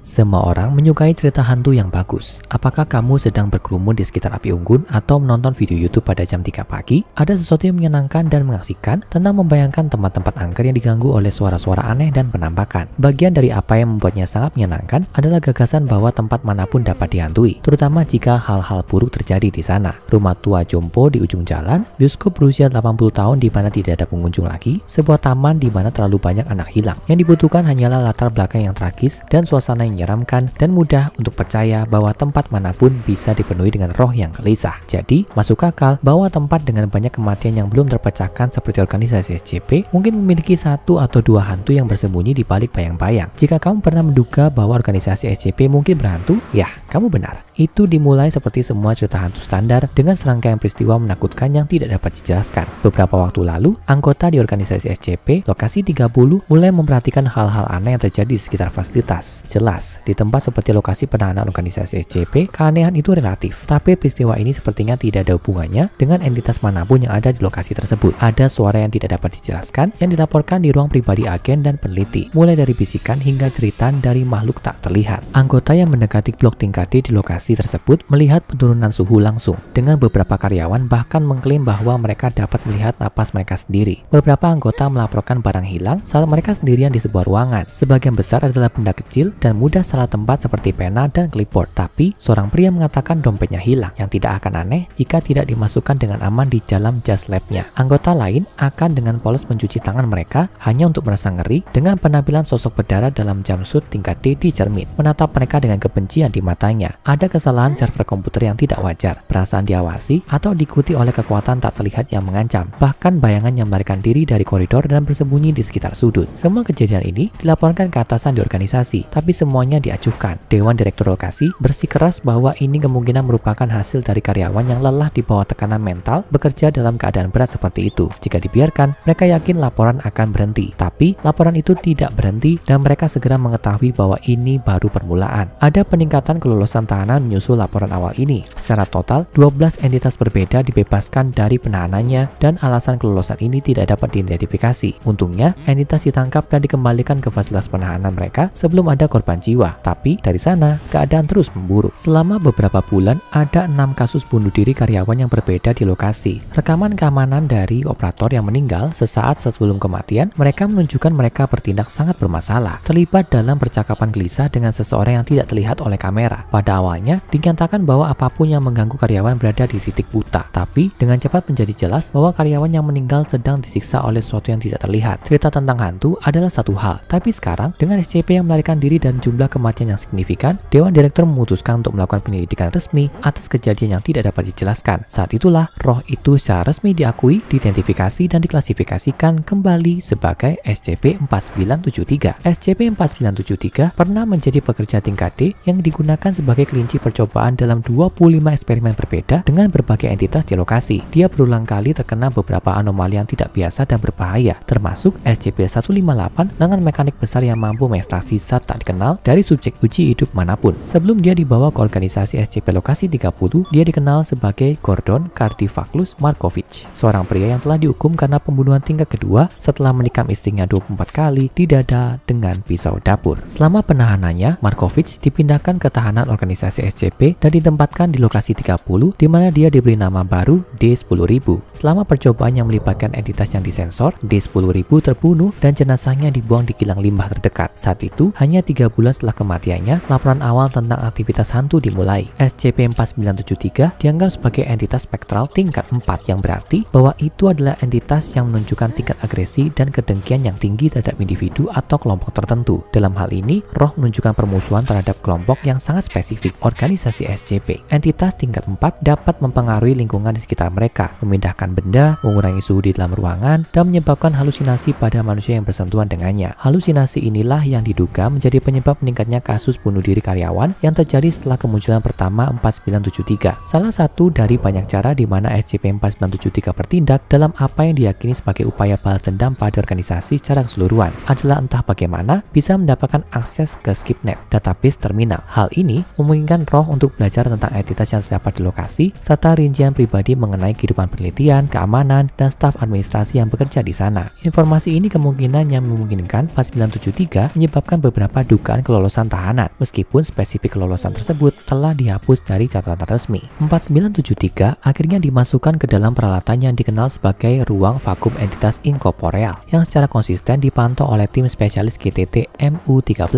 Semua orang menyukai cerita hantu yang bagus. Apakah kamu sedang berkerumun di sekitar api unggun atau menonton video YouTube pada jam 3 pagi? Ada sesuatu yang menyenangkan dan mengasihkan tentang membayangkan tempat-tempat angker yang diganggu oleh suara-suara aneh dan penampakan. Bagian dari apa yang membuatnya sangat menyenangkan adalah gagasan bahwa tempat manapun dapat dihantui, terutama jika hal-hal buruk terjadi di sana. Rumah tua jompo di ujung jalan, bioskop berusia 80 tahun di mana tidak ada pengunjung lagi, sebuah taman di mana terlalu banyak anak hilang. Yang dibutuhkan hanyalah latar belakang yang tragis dan suasana yang menyeramkan dan mudah untuk percaya bahwa tempat manapun bisa dipenuhi dengan roh yang gelisah. Jadi, masuk akal bahwa tempat dengan banyak kematian yang belum terpecahkan seperti organisasi SCP mungkin memiliki satu atau dua hantu yang bersembunyi di balik bayang-bayang. Jika kamu pernah menduga bahwa organisasi SCP mungkin berhantu, ya, kamu benar. Itu dimulai seperti semua cerita hantu standar dengan serangkaian peristiwa menakutkan yang tidak dapat dijelaskan. Beberapa waktu lalu, anggota di organisasi SCP Lokasi 30 mulai memperhatikan hal-hal aneh yang terjadi di sekitar fasilitas. Jelas, di tempat seperti lokasi penahanan organisasi SCP, keanehan itu relatif. Tapi peristiwa ini sepertinya tidak ada hubungannya dengan entitas manapun yang ada di lokasi tersebut. Ada suara yang tidak dapat dijelaskan yang dilaporkan di ruang pribadi agen dan peneliti, mulai dari bisikan hingga jeritan dari makhluk tak terlihat. Anggota yang mendekati blok tingkat D di lokasi tersebut melihat penurunan suhu langsung, dengan beberapa karyawan bahkan mengklaim bahwa mereka dapat melihat napas mereka sendiri. Beberapa anggota melaporkan barang hilang saat mereka sendirian di sebuah ruangan. Sebagian besar adalah benda kecil dan mudah salah tempat seperti pena dan clipboard. Tapi, seorang pria mengatakan dompetnya hilang, yang tidak akan aneh jika tidak dimasukkan dengan aman di dalam jas labnya. Anggota lain akan dengan polos mencuci tangan mereka hanya untuk merasa ngeri dengan penampilan sosok berdarah dalam jumpsuit tingkat D di cermin, menatap mereka dengan kebencian di matanya. Ada kesalahan server komputer yang tidak wajar, perasaan diawasi, atau diikuti oleh kekuatan tak terlihat yang mengancam, bahkan bayangan yang melarikan diri dari koridor dan bersembunyi di sekitar sudut. Semua kejadian ini dilaporkan ke atasan di organisasi, tapi semuanya diacuhkan. Dewan Direktur Lokasi bersikeras bahwa ini kemungkinan merupakan hasil dari karyawan yang lelah di bawah tekanan mental bekerja dalam keadaan berat seperti itu. Jika dibiarkan, mereka yakin laporan akan berhenti. Tapi, laporan itu tidak berhenti dan mereka segera mengetahui bahwa ini baru permulaan. Ada peningkatan kelolosan tahanan menyusul laporan awal ini. Secara total, 12 entitas berbeda dibebaskan dari penahanannya dan alasan kelolosan ini tidak dapat diidentifikasi. Untungnya, entitas ditangkap dan dikembalikan ke fasilitas penahanan mereka sebelum ada korban jiwa. Tapi, dari sana, keadaan terus memburuk. Selama beberapa bulan, ada 6 kasus bunuh diri karyawan yang berbeda di lokasi. Rekaman keamanan dari operator yang meninggal sesaat sebelum kematian, mereka menunjukkan mereka bertindak sangat bermasalah, terlibat dalam percakapan gelisah dengan seseorang yang tidak terlihat oleh kamera. Pada awalnya, dinyatakan bahwa apapun yang mengganggu karyawan berada di titik buta. Tapi, dengan cepat menjadi jelas bahwa karyawan yang meninggal sedang disiksa oleh sesuatu yang tidak terlihat. Cerita tentang hantu adalah satu hal, tapi sekarang, dengan SCP yang melarikan diri dan jumlah kematian yang signifikan, Dewan Direktur memutuskan untuk melakukan penyelidikan resmi atas kejadian yang tidak dapat dijelaskan. Saat itulah, roh itu secara resmi diakui, diidentifikasi, dan diklasifikasikan kembali sebagai SCP-4973. SCP-4973 pernah menjadi pekerja tingkat D yang digunakan sebagai kelinci percobaan dalam 25 eksperimen berbeda dengan berbagai entitas di lokasi. Dia berulang kali terkena beberapa anomali yang tidak biasa dan berbahaya, termasuk SCP-158 dengan mekanik besar yang mampu mengekstraksi zat tak dikenal dari subjek uji hidup manapun. Sebelum dia dibawa ke organisasi SCP Lokasi 30, dia dikenal sebagai Gordon Kardivaclus Markovich, seorang pria yang telah dihukum karena pembunuhan tingkat kedua setelah menikam istrinya 24 kali di dada dengan pisau dapur. Selama penahanannya, Markovich dipindahkan ke tahanan organisasi SCP dan ditempatkan di Lokasi 30, di mana dia diberi nama baru D10000. Selama percobaan yang melibatkan entitas yang disensor, D10000 terbunuh dan jenazahnya dibuang di kilang limbah terdekat. Saat itu, hanya 3 bulan setelah kematiannya, laporan awal tentang aktivitas hantu dimulai. SCP-4973 dianggap sebagai entitas spektral tingkat 4, yang berarti bahwa itu adalah entitas yang menunjukkan tingkat agresi dan kedengkian yang tinggi terhadap individu atau kelompok tertentu. Dalam hal ini, roh menunjukkan permusuhan terhadap kelompok yang sangat spesifik, organisasi SCP. Entitas tingkat 4 dapat mempengaruhi lingkungan di sekitar mereka, memindahkan benda, mengurangi suhu di dalam ruangan, dan menyebabkan halusinasi pada manusia yang bersentuhan dengannya. Halusinasi inilah yang diduga menjadi penyebab meningkatnya kasus bunuh diri karyawan yang terjadi setelah kemunculan pertama 4973. Salah satu dari banyak cara di mana SCP-4973 bertindak dalam apa yang diyakini sebagai upaya balas dendam pada organisasi secara keseluruhan adalah entah bagaimana bisa mendapatkan akses ke SkipNet, database terminal. Hal ini memungkinkan roh untuk belajar tentang entitas yang terdapat di lokasi, serta rincian pribadi mengenai kehidupan penelitian, keamanan, dan staf administrasi yang bekerja di sana. Informasi ini kemungkinan yang memungkinkan 4973 menyebabkan beberapa dugaan kelolosan tahanan, meskipun spesifik kelolosan tersebut telah dihapus dari catatan resmi. 4973 akhirnya dimasukkan ke dalam peralatan yang dikenal sebagai ruang vakum entitas inkorporeal yang secara konsisten dipantau oleh tim spesialis GTT MU13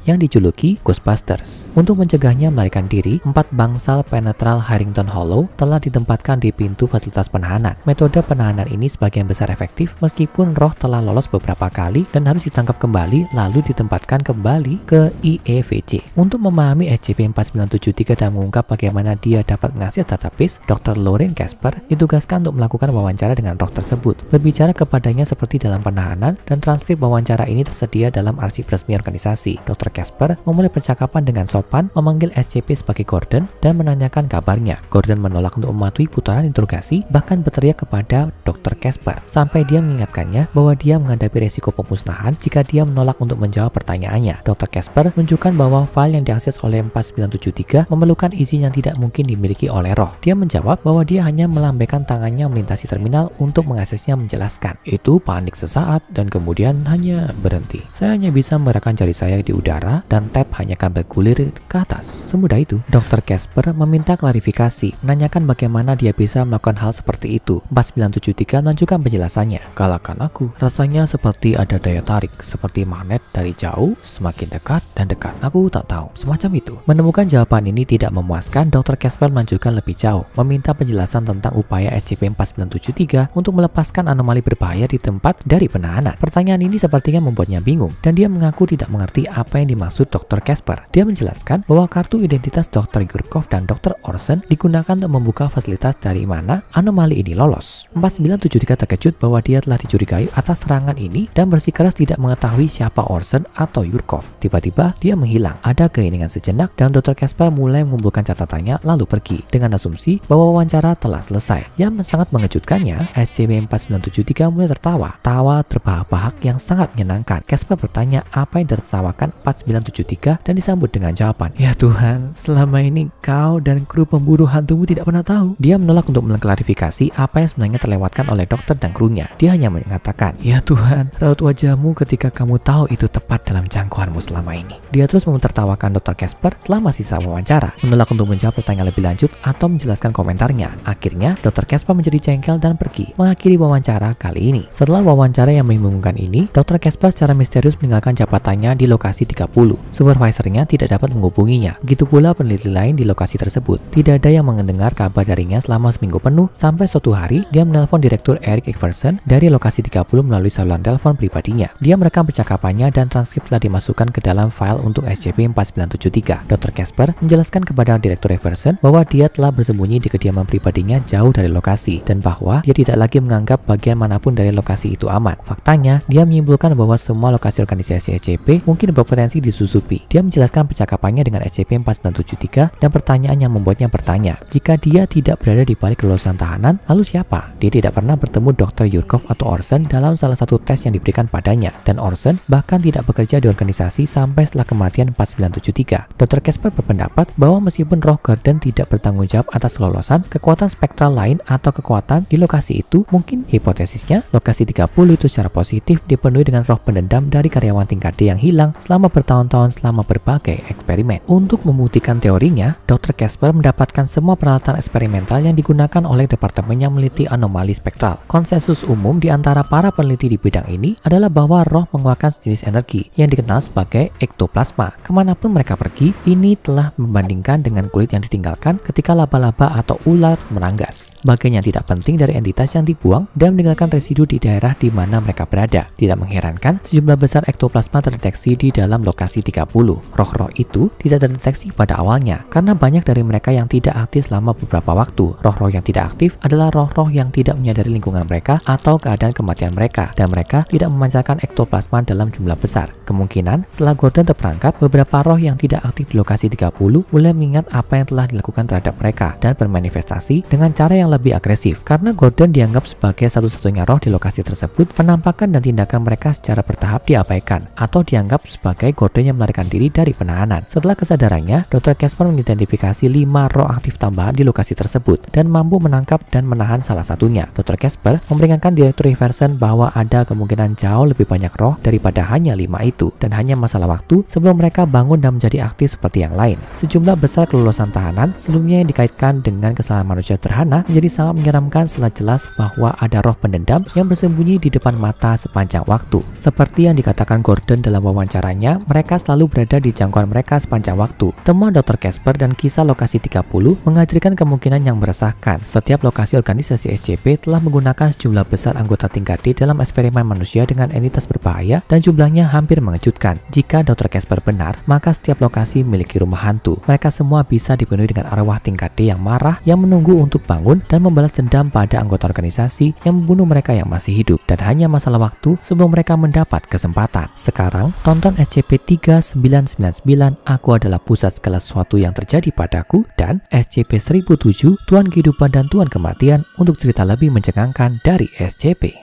yang dijuluki Ghostbusters. Untuk mencegahnya melarikan diri, 4 bangsal penetral Harrington Hollow telah ditempatkan di pintu fasilitas penahanan. Metode penahanan ini sebagian besar efektif meskipun roh telah lolos beberapa kali dan harus ditangkap kembali lalu ditempatkan kembali ke IEVC. Untuk memahami SCP-4973 dan mengungkap bagaimana dia dapat mengakses database, Dr. Lauren Casper ditugaskan untuk melakukan wawancara dengan roh tersebut, berbicara kepadanya seperti dalam penahanan, dan transkrip wawancara ini tersedia dalam arsip resmi organisasi. Dr. Casper memulai percakapan dengan sopan, memanggil SCP sebagai Gordon dan menanyakan kabarnya. Gordon menolak untuk mematuhi putaran interogasi, bahkan berteriak kepada Dr. Casper sampai dia mengingatkannya bahwa dia menghadapi resiko pemusnahan jika dia menolak untuk menjawab pertanyaannya. Dr. Casper menunjukkan bahwa file yang diakses oleh 4973 memerlukan izin yang tidak mungkin dimiliki oleh roh. Dia menjawab bahwa dia hanya melambaikan tangannya melintasi terminal untuk mengaksesnya, menjelaskan. Itu panik sesaat dan kemudian hanya berhenti. Saya hanya bisa menggerakkan jari saya di udara dan tab hanya akan bergulir ke atas. Semudah itu. Dr. Casper meminta klarifikasi, menanyakan bagaimana dia bisa melakukan hal seperti itu. 4973 melanjutkan penjelasannya. Kalahkan aku. Rasanya seperti ada daya tarik, seperti magnet dari jauh, semakin dekat dan dekat. Aku tak tahu. Semacam itu. Menemukan jawaban ini tidak memuaskan, Dr. Casper melanjutkan lebih jauh, meminta penjelasan tentang upaya SCP-4973 untuk melepaskan anomali berbahaya di tempat dari penahanan. Pertanyaan ini sepertinya membuatnya bingung, dan dia mengaku tidak mengerti apa yang dimaksud Dr. Casper. Dia menjelaskan bahwa kartu identitas Dr. Yurkov dan Dr. Orson digunakan untuk membuka fasilitas dari mana anomali ini lolos. 4973 terkejut bahwa dia telah dicurigai atas serangan ini dan bersikeras tidak mengetahui siapa Orson atau Yurkov. Tiba-tiba dia menghilang. Ada keheningan sejenak dan Dr. Casper mulai mengumpulkan catatannya lalu pergi dengan asumsi bahwa wawancara telah selesai. Yang sangat mengejutkannya, SCP-4973 mulai tertawa. Tawa terbahak-bahak yang sangat menyenangkan. Casper bertanya apa yang ditertawakan 4973 dan disambut dengan jawaban, "Ya Tuhan, selama ini kau dan kru pemburu hantumu tidak pernah tahu." Dia menolak untuk mengklarifikasi apa yang sebenarnya terlewatkan oleh dokter dan krunya. Dia hanya mengatakan, "Ya Tuhan, raut wajahmu ketika kamu tahu itu tepat dalam jangkauanmu selama ini." Dia terus menertawakan Dr. Casper selama sisa wawancara, menolak untuk menjawab pertanyaan lebih lanjut atau menjelaskan komentarnya. Akhirnya, Dr. Casper menjadi jengkel dan pergi, mengakhiri wawancara kali ini. Setelah wawancara yang membingungkan ini, Dr. Casper secara misterius meninggalkan jabatannya di lokasi 30. Supervisornya tidak dapat menghubunginya. Begitu pula peneliti lain di lokasi tersebut. Tidak ada yang mendengar kabar darinya selama seminggu penuh, sampai suatu hari dia menelpon Direktur Eric Iverson dari lokasi 30 melalui saluran telepon pribadinya. Dia merekam percakapannya dan transkrip telah dimasukkan ke dalam file untuk SCP-4973. Dr. Casper menjelaskan kepada Direktur Iverson bahwa dia telah bersembunyi di kediaman pribadinya jauh dari lokasi dan bahwa dia tidak lagi menganggap bagian manapun dari lokasi itu aman. Faktanya, dia menyimpulkan bahwa semua lokasi organisasi SCP mungkin berpotensi disusupi. Dia menjelaskan percakapannya dengan SCP-4973 dan pertanyaan yang membuatnya bertanya, jika dia tidak berada di balik kelolosan tahanan, lalu siapa? Dia tidak pernah bertemu Dr. Yurkov atau Orson dalam salah satu tes yang diberikan padanya, dan Orson bahkan tidak bekerja di organisasi sampai setelah kematian 4973. Dr. Casper berpendapat bahwa meskipun roh Gordon tidak bertanggung jawab atas kelolosan, kekuatan spektral lain atau kekuatan di lokasi itu mungkin, hipotesisnya, lokasi 30 itu secara positif dipenuhi dengan roh pendendam dari karyawan tingkat D yang hilang selama bertahun-tahun selama berbagai eksperimen. Untuk membuktikan teorinya, Dr. Casper mendapatkan semua peralatan eksperimental yang digunakan oleh departemen yang meneliti anomali spektral. Konsensus umum di antara para peneliti di bidang ini adalah bahwa roh mengeluarkan sejenis energi yang dikenal sebagai ektoplasma. Kemanapun mereka pergi, ini telah membandingkan dengan kulit yang ditinggalkan ketika laba-laba atau ular meranggas. Bagian yang tidak penting dari entitas yang dibuang dan meninggalkan residu di daerah di mana mereka berada. Tidak mengherankan, sejumlah besar ektoplasma terdeteksi di dalam lokasi 30. Roh-roh itu tidak terdeteksi pada awalnya, karena banyak dari mereka yang tidak aktif selama beberapa waktu. Roh-roh yang tidak aktif adalah roh-roh yang tidak menyadari lingkungan mereka atau keadaan kematian mereka, dan mereka tidak memancarkan ektoplasma dalam jumlah besar. Kemungkinan, setelah Gordon terperangkap, beberapa roh yang tidak aktif di lokasi 30 mulai mengingat apa yang telah dilakukan terhadap mereka dan bermanifestasi dengan cara yang lebih agresif. Karena Gordon dianggap sebagai satu-satunya roh di lokasi tersebut, penampakan dan tindakan mereka secara bertahap diabaikan atau dianggap sebagai Gordon yang melarikan diri dari penahanan. Setelah kesadarannya, Dr. Casper mengidentifikasi 5 roh aktif tambahan di lokasi tersebut dan mampu menangkap dan menahan salah satunya. Dr. Casper memperingatkan Direktur Iverson bahwa ada kemungkinan jauh lebih banyak roh daripada hanya 5 itu, dan hanya masalah waktu waktu sebelum mereka bangun dan menjadi aktif seperti yang lain. Sejumlah besar kelolosan tahanan sebelumnya yang dikaitkan dengan kesalahan manusia sederhana menjadi sangat menyeramkan setelah jelas bahwa ada roh pendendam yang bersembunyi di depan mata sepanjang waktu. Seperti yang dikatakan Gordon dalam wawancaranya, mereka selalu berada di jangkauan mereka sepanjang waktu. Temuan Dr. Casper dan kisah lokasi 30 menghadirkan kemungkinan yang meresahkan. Setiap lokasi organisasi SCP telah menggunakan sejumlah besar anggota tingkat D dalam eksperimen manusia dengan entitas berbahaya dan jumlahnya hampir mengejutkan. Jika Dr. Casper benar, maka setiap lokasi memiliki rumah hantu. Mereka semua bisa dipenuhi dengan arwah tingkat D yang marah yang menunggu untuk bangun dan membalas dendam pada anggota organisasi yang membunuh mereka yang masih hidup, dan hanya masalah waktu sebelum mereka mendapat kesempatan. Sekarang, tonton SCP-3999 Aku Adalah Pusat Segala Sesuatu Yang Terjadi Padaku dan SCP-1007 Tuhan Kehidupan dan Tuhan Kematian untuk cerita lebih mencengangkan dari SCP.